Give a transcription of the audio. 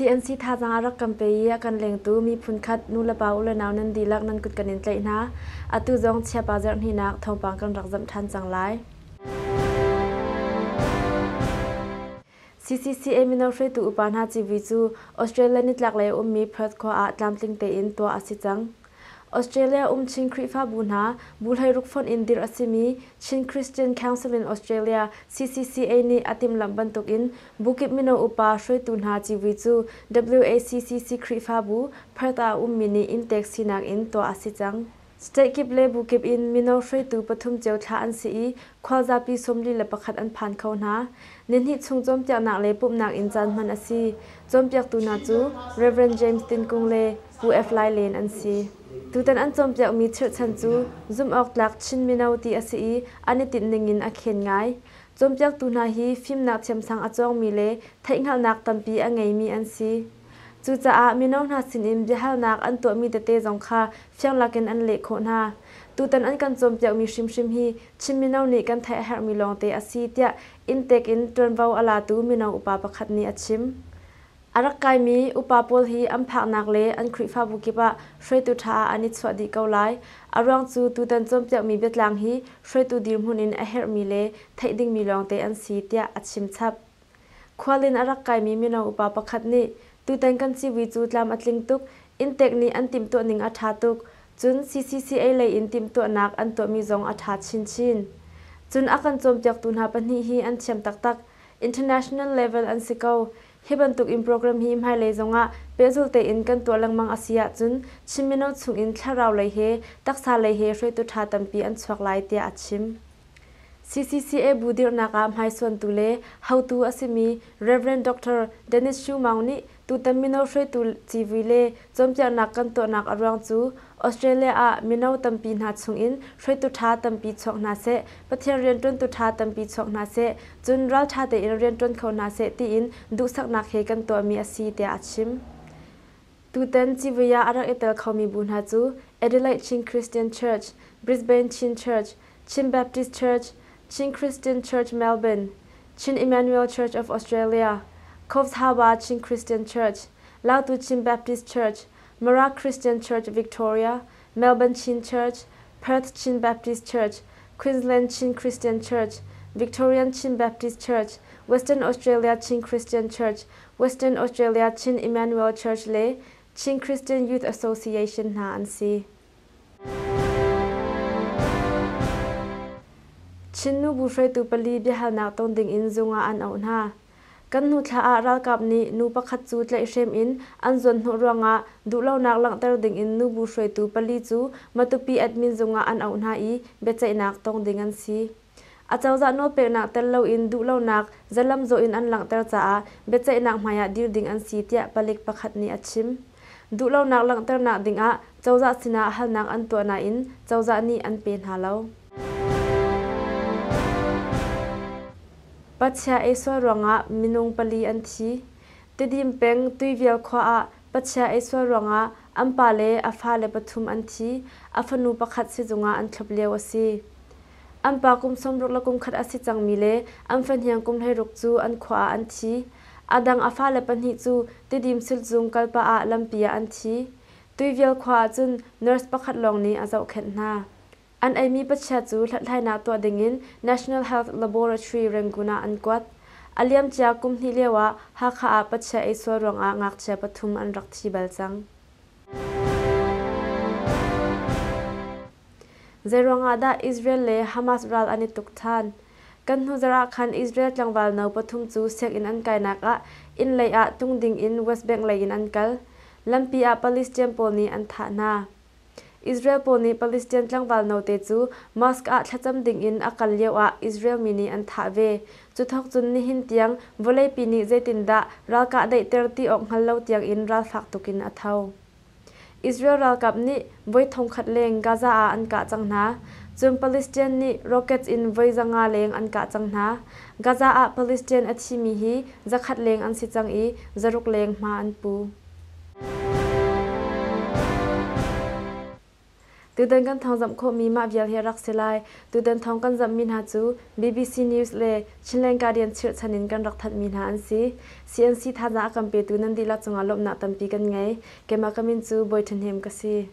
CNCท่าจังอารักกัมเปียกันเล็งตูมีพุนคัดนูละเปาอุลนาวนันดีลักนันกุดกันนินเตยนะอตุจงเชียปาZarhhnihnakทองปังกันรักจำทันจังไลCCCA มินเอาเฟตูอุปานาจิวิจูออสเตรเลียนิดลักเลยมี Perth ขวาตlamtling teinตัวอาศิจังออสเตรเลียชิงคริฟ้าบุญหาบุลให้รุกฟอนอินดิรอสิมีชิงคริสเตียนคาวน์ซิลอินออสเตรเลีย CCCA นี่อติมลำบันตุกินบุกิบมินเอาอุปาช่วยตุนหาจิวิจู WACCC คริฟ้าบุเพิร์ตอามินีอินเท็กซินักอินตัวอาศิจังสเตกิบเลบุกิบอินมินเอาช่วยตูปฐุมเจ้าท่าอันสีควาซาปีสมลีและประคัดอันผ่านเขาหนาเน้นหิดชงจมจากหนักเลยปุ่มหนักอินจันมันอสีจมจากตูนาจู Reverend James ตินกุงเลผู้เอฟไลเลนอันสีตูตันอันจมจากมีเชิดชันจูซุมออกหลักชินมินเอาตีอสีอันนี้ติดหนึ่งอินอเคนง่ายจมจากตูนาฮีฟิล์มนักเทียมสังอจองมีเลเทงหัลนักตัมปีอันไงมีอันสีจูจ่ามินองนาสินอิมbiahalnakอันตัวมีเตเตจงคาเฟียงลักนอันเล็กโคนาตูตันอันกันจมจากมีชิมฮีชิมมินเอานี่กันแทะแฮร์มีลองเตอสีเตียอินเทกอินตรวนวาวอลาตูมินเอาอุปาประคัดนี้อชิมอารักไกมีอุปาปอลฮีอัมพักนักเลอันคริฟ้าบุกิบะช่วยตุท่าอันนี้สวัสดีเกาไลอารวงจูตูตันจมจากมีเบ็ดลังฮีช่วยตุดิมหุนินแฮร์มีเลไทยดิ่งมีลองเตอันสีเตียอชิมชับควาลินอารักไกมีมินเอาอุปาประคัดนี้ตูตันกันซีวีจูตลามอัตลิงตุกอินเทกนี้อันติมตัวหนึ่งอัฐาตุกจุน CCCA เลยอินติมตัวนักอันตัวมีจงอัฐาชินจุนอากันจมจากตุนหาปัญหีอันเชียมตัก international level อันสิเกาฮิบันตุกอินโปรแกรมฮิมให้เลยจงอ่ะเปซุลเตอินกันตัวลังมังอาเซียจุนชิมินเอาชุงอินทาราวเลยเฮตักษาเลยเฮช่วยตุท่าตัมปีอันสวกไลเตียอัดชิมCCCA บูดิรนักไฮส่วนตุเลฮาวตูอาซิมี Reverend Dr. Dennis Chu Mauนี่ตูตันมินเอาช่วยตุจีวิเลจอมจากนักกันตัวนักอรวงจูออสเตรเลียมินเอาตัมปีนาชงอินช่วยตุท่าตัมปีชกนาเซปะเทียเรียนต้นตุท่าตัมปีชกนาเซจุนรัลท่าเตอินเรียนต้นเขานาเซตีอินดูสักนักเฮกันตัวมีอาซีเตียอัดชิมตูตันจิวิยาอารักเอเตลเขามีบุญฮาจู Adelaide Chin Christian Church Brisbane Chin Church Chin Baptist Church Chin Christian Church Melbourne, Chin Emmanuel Church of Australia, Coffs Harbour Chin Christian Church, Lautu Chin Baptist Church, Mara Christian Church Victoria, Melbourne Chin Church, Perth Chin Baptist Church, Queensland Chin Christian Church, Victorian Chin Baptist Church, Western Australia Chin Christian Church, Western Australia Chin Emmanuel Church le Chin Christian Youth Association na an siชินนูบูช่วยตูปลีbiahalnakตองดิงอินzungaอันเอาหน้ากันนูทาราลกับนี้นูประคัดจูเลยเชมอินอันจนหัวruangahดูเล่านักหลังเตอร์ดิงอินนูบูช่วยตูปลีจูมาตุปีแอดมินzungaอันเอาหน้าอีเบใจนักตองดิงอันซีอาเจ้าจะโนเปนักเตลเล่าอินดูเล่านักจะลำโจอินอันหลังเตอร์จ้าเบใจนักมายาดิวดิงอันซีเตียปลิกประคัดนี้อัดชิมดูเล่านักหลังเตอร์นักดิงเจ้าจะสินาหัลนักอันตัวนาอินเจ้าจะนี่อันเป็นหาเล่าปัจจัยเอสวรวงมินุงปลีอันทีติดิมเป็งตุยเวียลขวาปัจจัยเอสวรวงอัมปาเลอาฟาเลปทุมอันทีอาฟนูประคัดสิจงอันทบเลวสีอัมปากุมสมรุกละกุมขัดอสิจังมีเลอัมฟันเฮียงกุมให้รุกจูอันขวาอันทีอาดังอาฟาเลปันหิจูติดิมสิลจุงกัลปาลัมปียอันทีตุยเวียลขวาจุนเนอร์สประคัดลองนี้อาเจ้าเข็นหน้าอันไอมีปัจจัยจูหลักไทยนาตัวดิ่งิน National Health Laboratory เรงกุนาอันกวดอาเลียมจากกุมฮิเลวะฮักขาปัจจัยไอส่วนรองงักเชปทุมอันรักที่เบลจังZeiruangah Israel le Hamas ral ani tuktan kan hu zara khan Israel tlangwal no pathum chu sek in an kai nak in lei a tung ding in West Bank lei in an kal lampi a Palestine poni an tha na Israel poni Palestine tlangwal no te chu mosque a thlacham ding in akal lewa Israel mini an tha ve chu thok chun ni hin tiang volei pini zetin da ral ka dei 30 ok hal lo tiang in ral phak tukin a thau Israel ral kap ni voi thong khat leng Gaza a an ka changna chum Palestine ni rockets in voi zanga leng an ka changna Gaza a Palestine achimi hi zakhat leng an si chang I zaruk leng ma an pu Tutan kan thawng zamh khawhmi ma bial he rak selai tutan thawng kan zamh min ha chu BBC News le Chinland Guardian chir chanin kan rak that min ha an si CNC thaza kampe tu nan dila chunga lopna tampi kan ngai kema kamin chu boithan hem ka si